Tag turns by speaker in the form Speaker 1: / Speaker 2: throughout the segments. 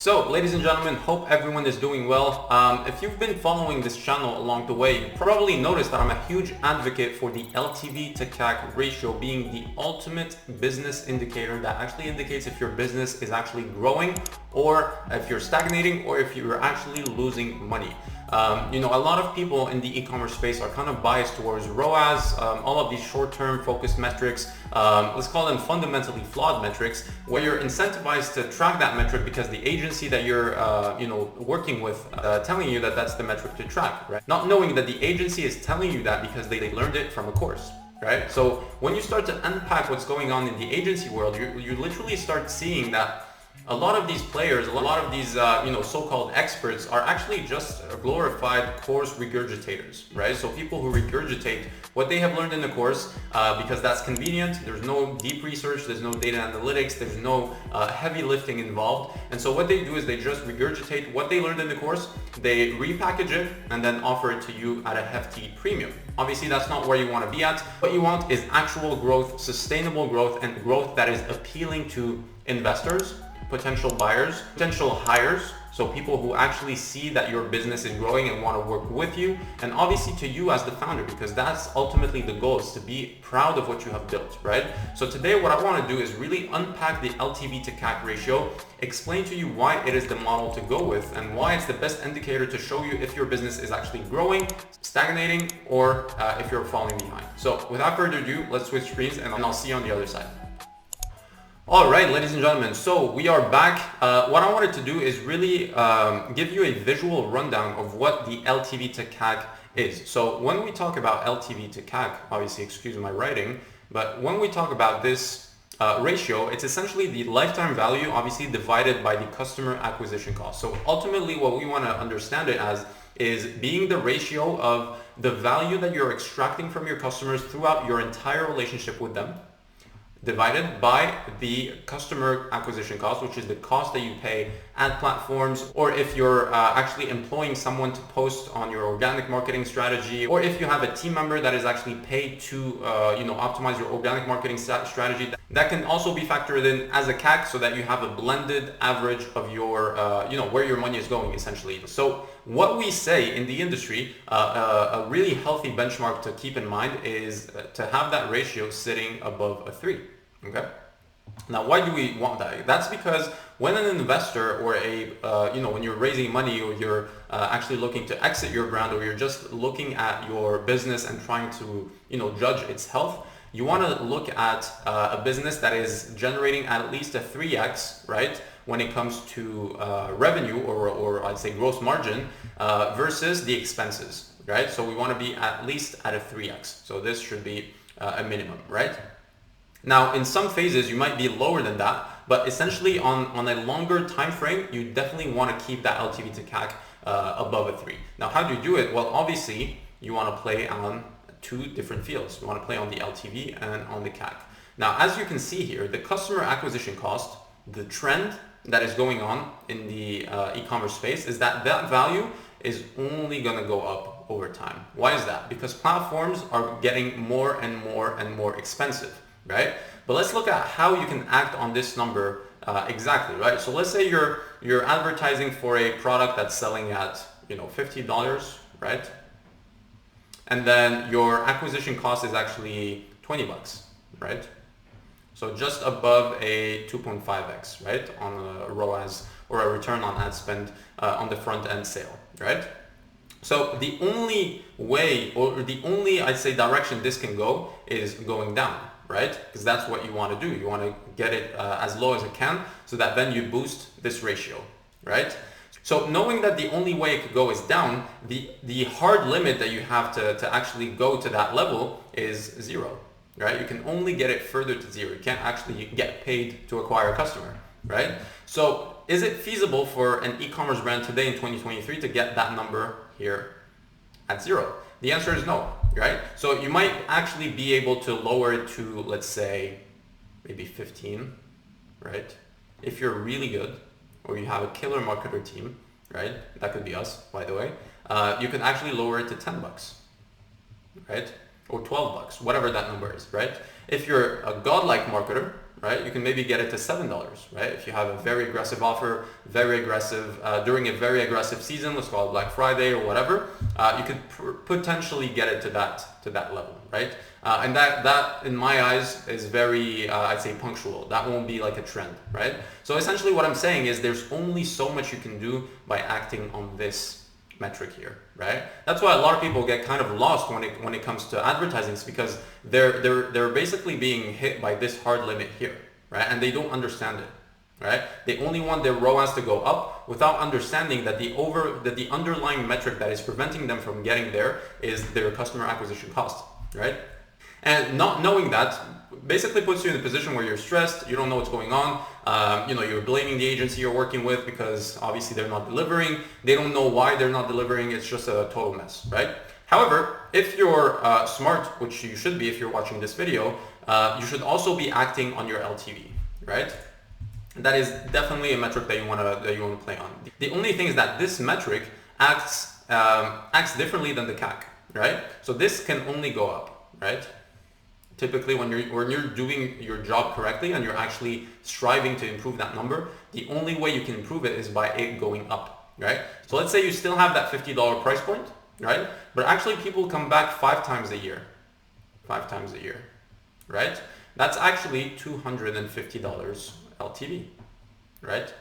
Speaker 1: So, ladies and gentlemen, hope everyone is doing well. If you've been following this channel along the way, you probably noticed that I'm a huge advocate for the LTV to CAC ratio being the ultimate business indicator that actually indicates if your business is actually growing or if you're stagnating or if you're actually losing money. A lot of people in the e-commerce space are kind of biased towards ROAS, all of these short-term focused metrics, let's call them fundamentally flawed metrics, where you're incentivized to track that metric because the agency that you're working with telling you that that's the metric to track, right? Not knowing that the agency is telling you that because they learned it from a course. Right? So when you start to unpack what's going on in the agency world, you literally start seeing that a lot of these players, a lot of these so-called experts are actually just glorified course regurgitators, right? So people who regurgitate what they have learned in the course because that's convenient. There's no deep research, there's no data analytics, there's no heavy lifting involved. And so what they do is they just regurgitate what they learned in the course, they repackage it and then offer it to you at a hefty premium. Obviously, that's not where you want to be at. What you want is actual growth, sustainable growth, and growth that is appealing to investors, potential buyers, potential hires, so people who actually see that your business is growing and want to work with you, and obviously to you as the founder, because that's ultimately the goal, is to be proud of what you have built, right? So today what I want to do is really unpack the LTV to CAC ratio, explain to you why it is the model to go with and why it's the best indicator to show you if your business is actually growing, stagnating, or if you're falling behind. So without further ado, let's switch screens and I'll see you on the other side. All right, ladies and gentlemen, so we are back. What I wanted to do is really give you a visual rundown of what the LTV to CAC is. So when we talk about LTV to CAC, obviously, excuse my writing, but when we talk about this ratio, it's essentially the lifetime value, obviously, divided by the customer acquisition cost. So ultimately, what we want to understand it as is being the ratio of the value that you're extracting from your customers throughout your entire relationship with them, divided by the customer acquisition cost, which is the cost that you pay ad platforms, or if you're actually employing someone to post on your organic marketing strategy, or if you have a team member that is actually paid to optimize your organic marketing strategy. That can also be factored in as a CAC so that you have a blended average of your where your money is going, essentially. So what we say in the industry, a really healthy benchmark to keep in mind is to have that ratio sitting above a 3. Okay. Now, why do we want that? That's because when an investor or when you're raising money or you're actually looking to exit your brand, or you're just looking at your business and trying to judge its health, you want to look at a business that is generating at least a 3x, right, when it comes to revenue or I'd say gross margin versus the expenses, right? So we want to be at least at a 3x. So this should be a minimum, right? Now, in some phases, you might be lower than that, but essentially on a longer time frame, you definitely want to keep that LTV to CAC above a 3. Now, how do you do it? Well, obviously, you want to play on two different fields. You want to play on the LTV and on the CAC. Now, as you can see here, the customer acquisition cost, the trend that is going on in the e-commerce space is that value is only going to go up over time. Why is that? Because platforms are getting more and more and more expensive, right? But let's look at how you can act on this number exactly, right? So let's say you're advertising for a product that's selling at $50, right? And then your acquisition cost is actually $20, right? So just above a 2.5x, right, on a ROAS or a return on ad spend on the front end sale, right? So the only way, or the only, I'd say, direction this can go is going down, right? Because that's what you want to do. You want to get it as low as it can so that then you boost this ratio, right? So knowing that the only way it could go is down, the hard limit that you have to actually go to that level is 0, right? You can only get it further to 0. You can't actually get paid to acquire a customer, right? So is it feasible for an e-commerce brand today in 2023 to get that number here at 0? The answer is no, right? So you might actually be able to lower it to, let's say, maybe 15, right? If you're really good, or you have a killer marketer team, right? That could be us, by the way. You can actually lower it to $10, right? Or $12, whatever that number is, right? If you're a godlike marketer, right? You can maybe get it to $7, right? If you have a very aggressive offer, very aggressive, during a very aggressive season, let's call it Black Friday or whatever, you could potentially get it to that level, right? And that in my eyes is very, I'd say punctual. That won't be like a trend, right? So essentially what I'm saying is there's only so much you can do by acting on this metric here, right? That's why a lot of people get kind of lost when it comes to advertising, because they're basically being hit by this hard limit here, right? And they don't understand it, right? They only want their ROAS to go up without understanding that the underlying metric that is preventing them from getting there is their customer acquisition cost, right? And not knowing that basically puts you in a position where you're stressed, you don't know what's going on, you're blaming the agency you're working with because obviously they're not delivering, they don't know why they're not delivering, it's just a total mess, right? However, if you're smart, which you should be if you're watching this video, you should also be acting on your LTV, right? That is definitely a metric that you want to play on. The only thing is that this metric acts differently than the CAC, right? So this can only go up, right? Typically when you're doing your job correctly and you're actually striving to improve that number, the only way you can improve it is by it going up, right? So let's say you still have that $50 price point, right? But actually people come back 5 times a year, right? That's actually $250 LTV, right?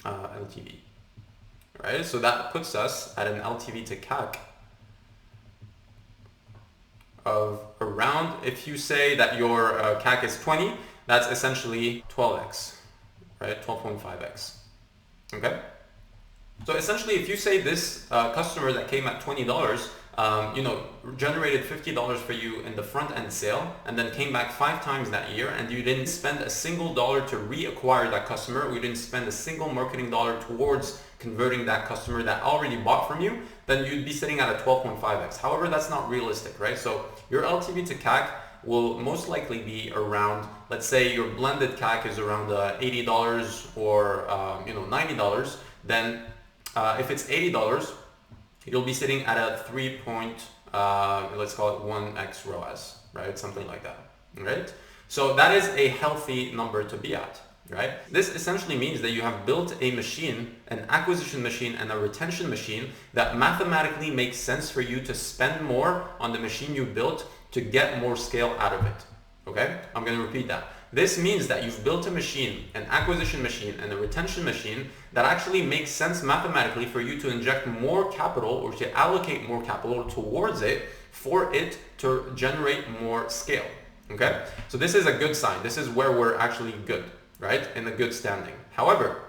Speaker 1: LTV, right? So that puts us at an LTV to CAC of around, if you say that your CAC is 20, that's essentially 12x, right? 12.5x, okay? So essentially, if you say this customer that came at $20, generated $50 for you in the front end sale and then came back 5 times that year, and you didn't spend a single dollar to reacquire that customer, we didn't spend a single marketing dollar towards converting that customer that already bought from you, then you'd be sitting at a 12.5x. However, that's not realistic, right? So your LTV to CAC will most likely be around, let's say your blended CAC is around $80 or $90, then if it's $80, you'll be sitting at a let's call it 1x ROAS, right? Something like that, right? So that is a healthy number to be at, right? This essentially means that you have built a machine, an acquisition machine and a retention machine that mathematically makes sense for you to spend more on the machine you built to get more scale out of it, okay? I'm going to repeat that. This means that you've built a machine, an acquisition machine and a retention machine that actually makes sense mathematically for you to inject more capital or to allocate more capital towards it for it to generate more scale, okay? So this is a good sign. This is where we're actually good, right? In a good standing. However,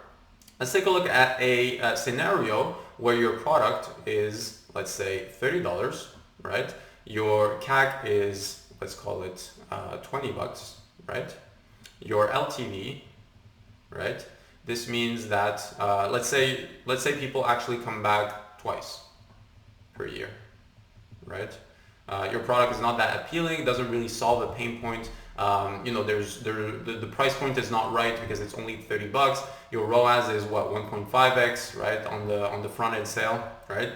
Speaker 1: let's take a look at a scenario where your product is, let's say, $30, right? Your CAC is, let's call it $20, right? Your LTV, right? This means that let's say people actually come back twice per year, right? Your product is not that appealing, doesn't really solve a pain point. The price point is not right because it's only $30. Your ROAS is what, 1.5x, right? On the front end sale, right?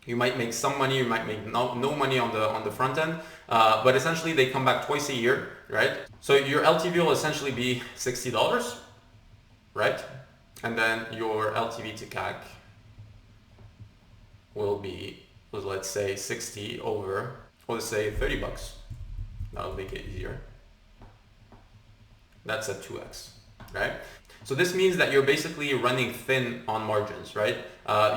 Speaker 1: You might make some money, you might make no money on the front end, but essentially they come back twice a year, right? So your LTV will essentially be $60, right? And then your LTV to CAC will be, let's say 60 over, let's say $30. That'll make it easier. That's a 2x, right? So this means that you're basically running thin on margins, right?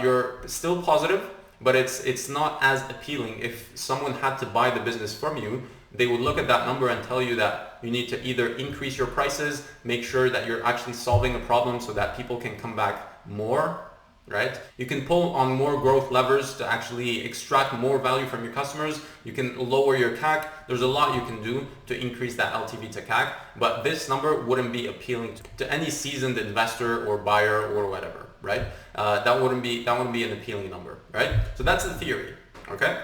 Speaker 1: You're still positive, but it's not as appealing. If someone had to buy the business from you, they would look at that number and tell you that you need to either increase your prices, make sure that you're actually solving a problem so that people can come back more, right? You can pull on more growth levers to actually extract more value from your customers. You can lower your CAC. There's a lot you can do to increase that LTV to CAC, but this number wouldn't be appealing to any seasoned investor or buyer or whatever, right? That wouldn't be an appealing number, right? So that's the theory, okay?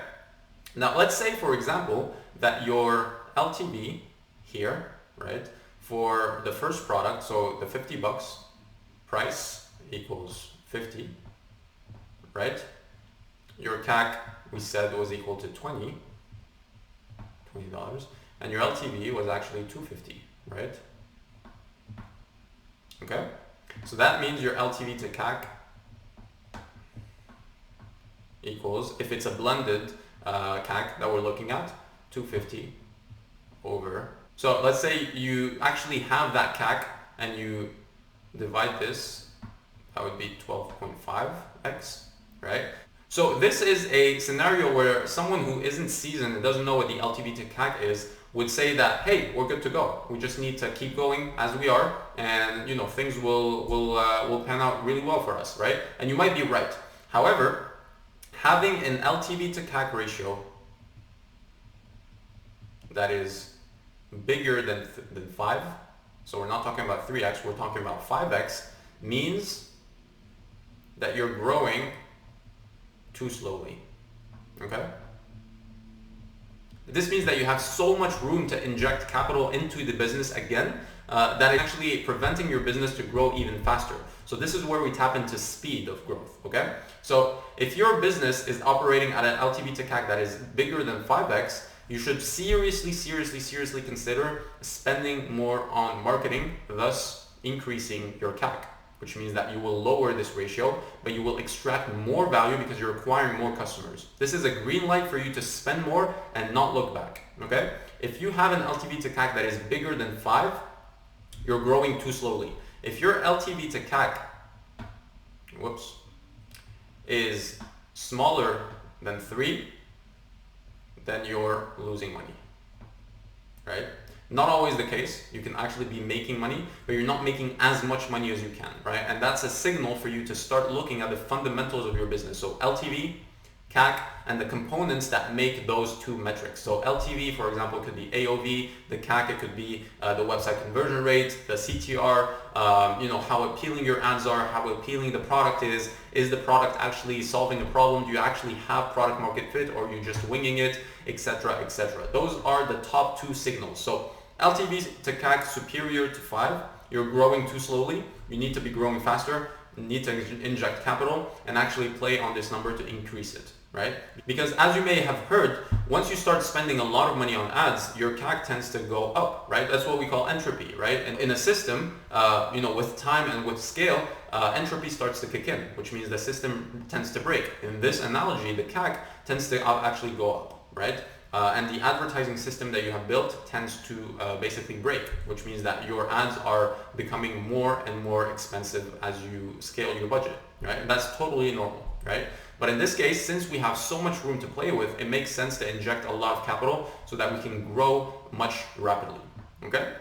Speaker 1: Now let's say, for example, that your LTV here, right, for the first product, so the $50 price equals 50, right? Your CAC, we said, was equal to $20, and your LTV was actually 250, right? Okay, so that means your LTV to CAC equals, if it's a blended CAC that we're looking at, 250 over. So let's say you actually have that CAC and you divide this, that would be 12.5x, right? So this is a scenario where someone who isn't seasoned and doesn't know what the LTV to CAC is would say that, hey, we're good to go. We just need to keep going as we are, and you know, things will pan out really well for us, right? And you might be right. However, having an LTV to CAC ratio that is bigger than 5, so we're not talking about 3x, we're talking about 5x, means that you're growing too slowly, okay? This means that you have so much room to inject capital into the business again that it's actually preventing your business to grow even faster. So this is where we tap into speed of growth, okay? So if your business is operating at an LTV to CAC that is bigger than 5x, you should seriously consider spending more on marketing, thus increasing your CAC, which means that you will lower this ratio, but you will extract more value because you're acquiring more customers. This is a green light for you to spend more and not look back, okay? If you have an LTV to CAC that is bigger than 5, you're growing too slowly. If your LTV to CAC, is smaller than 3, then you're losing money, right? Not always the case. You can actually be making money, but you're not making as much money as you can, right? And that's a signal for you to start looking at the fundamentals of your business. So LTV, CAC, and the components that make those two metrics. So LTV, for example, could be AOV. The CAC, it could be the website conversion rate, the CTR, how appealing your ads are, how appealing the product is. Is the product actually solving a problem? Do you actually have product market fit, or are you just winging it, etc., etc. Those are the top 2 signals. So LTV to CAC superior to 5, you're growing too slowly. You need to be growing faster. You need to inject capital and actually play on this number to increase it, right? Because as you may have heard, once you start spending a lot of money on ads, your CAC tends to go up, right? That's what we call entropy, right? And in a system, with time and with scale, entropy starts to kick in, which means the system tends to break. In this analogy, the CAC tends to actually go up, right? And the advertising system that you have built tends to basically break, which means that your ads are becoming more and more expensive as you scale your budget, right? And that's totally normal, right? But in this case, since we have so much room to play with, it makes sense to inject a lot of capital so that we can grow much rapidly, okay?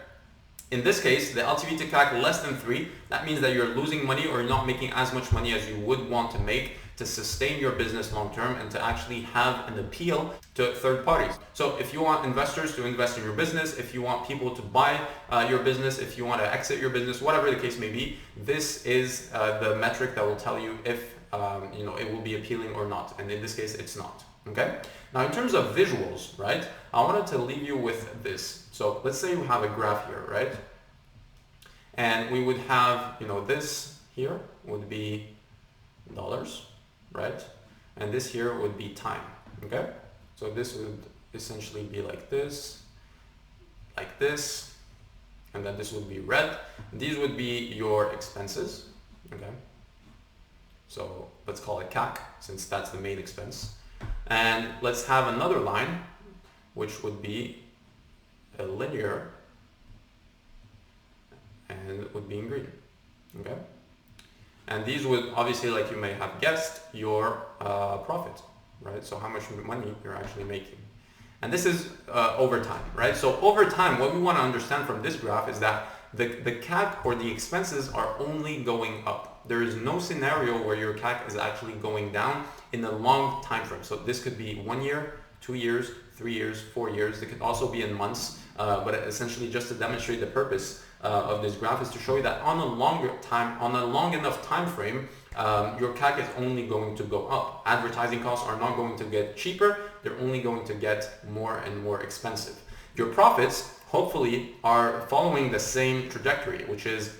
Speaker 1: In this case, the LTV to CAC less than 3, that means that you're losing money or you're not making as much money as you would want to make to sustain your business long term and to actually have an appeal to third parties. So if you want investors to invest in your business, if you want people to buy your business, if you want to exit your business, whatever the case may be, this is the metric that will tell you if it will be appealing or not. And in this case, it's not. Okay. Now, in terms of visuals, right, I wanted to leave you with this. So let's say we have a graph here, right? And we would have, this here would be dollars, right? And this here would be time, okay? So this would essentially be like this, and then this would be red. These would be your expenses, okay? So let's call it CAC, since that's the main expense. And let's have another line, which would be a linear, and it would be in green, okay? And these would obviously, like you may have guessed, your profit, right? So how much money you're actually making. And this is over time, right? So over time, what we want to understand from this graph is that the CAC or the expenses are only going up. There is no scenario where your CAC is actually going down in a long time frame. So this could be 1 year, 2 years, 3 years, 4 years. It could also be in months, but essentially just to demonstrate the purpose of this graph is to show you that on a long enough time frame, your CAC is only going to go up. Advertising costs are not going to get cheaper. They're only going to get more and more expensive. Your profits, hopefully, are following the same trajectory, which is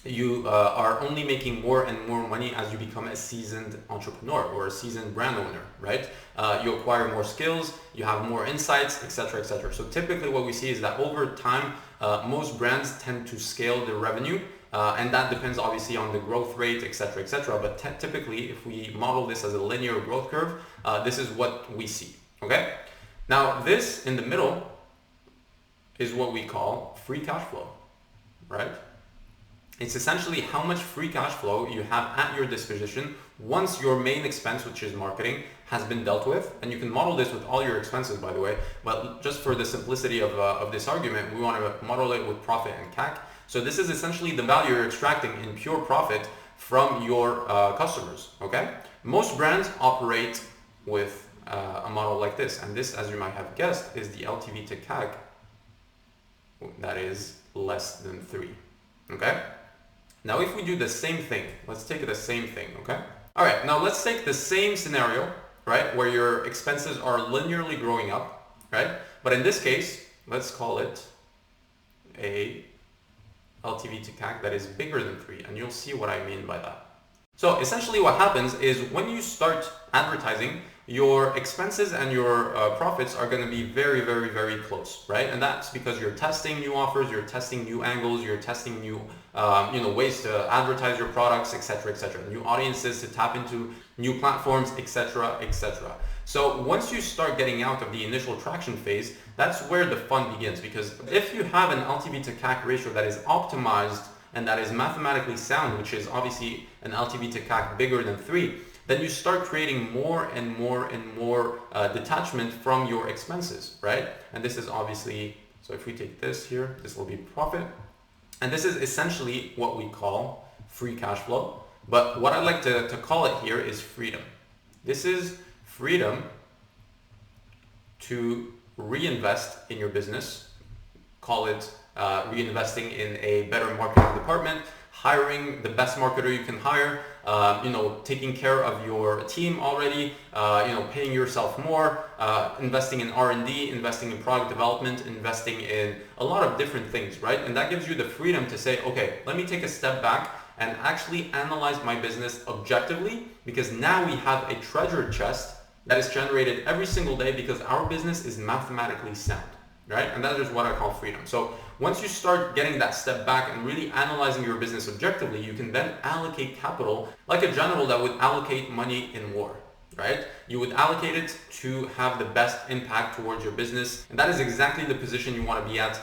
Speaker 1: you are only making more and more money as you become a seasoned entrepreneur or a seasoned brand owner, right? You acquire more skills, you have more insights, etc., etc. So typically what we see is that over time, most brands tend to scale their revenue, and that depends obviously on the growth rate, etc., etc. But typically, if we model this as a linear growth curve, this is what we see, okay? Now, this in the middle is what we call free cash flow, right? It's essentially how much free cash flow you have at your disposition once your main expense, which is marketing, has been dealt with. And you can model this with all your expenses, by the way, but just for the simplicity of this argument, we want to model it with profit and CAC. So this is essentially the value you're extracting in pure profit from your customers, okay? Most brands operate with a model like this, and this, as you might have guessed, is the LTV to CAC that is less than 3, okay? Now, if we do the same thing, let's take the same thing, okay? All right, now let's take the same scenario, right? Where your expenses are linearly growing up, right? But in this case, let's call it a LTV to CAC that is bigger than 3, and you'll see what I mean by that. So essentially what happens is when you start advertising, your expenses and your profits are going to be very, very, very close, right? And that's because you're testing new offers, you're testing new angles, you're testing new ways to advertise your products, etc., etc., new audiences to tap into, new platforms, etc., etc. So once you start getting out of the initial traction phase, that's where the fun begins, because if you have an LTV to CAC ratio that is optimized and that is mathematically sound, which is obviously an LTV to CAC bigger than 3, then you start creating more and more and more detachment from your expenses, right? And this is obviously, so if we take this here, this will be profit. And this is essentially what we call free cash flow. But what I like to call it here is freedom. This is freedom to reinvest in your business. Call it reinvesting in a better marketing department, hiring the best marketer you can hire, taking care of your team already, paying yourself more, investing in R&D, investing in product development, investing in a lot of different things, right? And that gives you the freedom to say, okay, let me take a step back and actually analyze my business objectively, because now we have a treasure chest that is generated every single day because our business is mathematically sound, right? And that is what I call freedom. So once you start getting that step back and really analyzing your business objectively, you can then allocate capital like a general that would allocate money in war, right? You would allocate it to have the best impact towards your business. And that is exactly the position you want to be at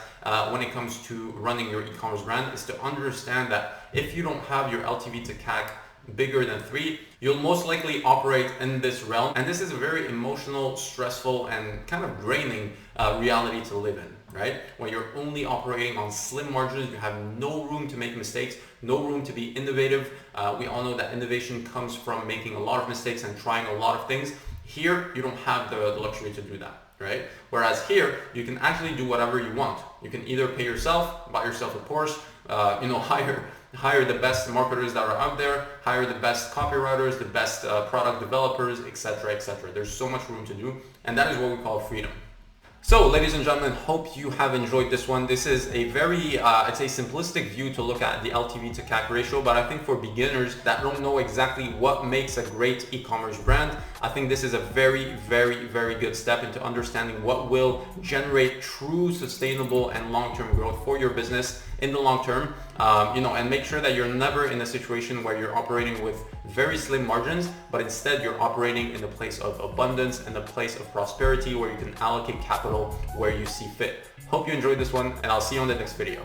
Speaker 1: when it comes to running your e-commerce brand, is to understand that if you don't have your LTV to CAC bigger than 3, you'll most likely operate in this realm. And this is a very emotional, stressful, and kind of draining reality to live in, right? When you're only operating on slim margins, you have no room to make mistakes, no room to be innovative. We all know that innovation comes from making a lot of mistakes and trying a lot of things. Here, you don't have the luxury to do that, right? Whereas here, you can actually do whatever you want. You can either pay yourself, buy yourself a Porsche, hire the best marketers that are out there, hire the best copywriters, the best product developers, etc., etc. There's so much room to do, and that is what we call freedom. So, ladies and gentlemen, hope you have enjoyed this one. This is a very, I'd say, simplistic view to look at the LTV to CAC ratio, but I think for beginners that don't know exactly what makes a great e-commerce brand, I think this is a very, very, very good step into understanding what will generate true, sustainable, and long-term growth for your business in the long term, and make sure that you're never in a situation where you're operating with very slim margins, but instead you're operating in the place of abundance and the place of prosperity where you can allocate capital where you see fit. Hope you enjoyed this one, and I'll see you on the next video.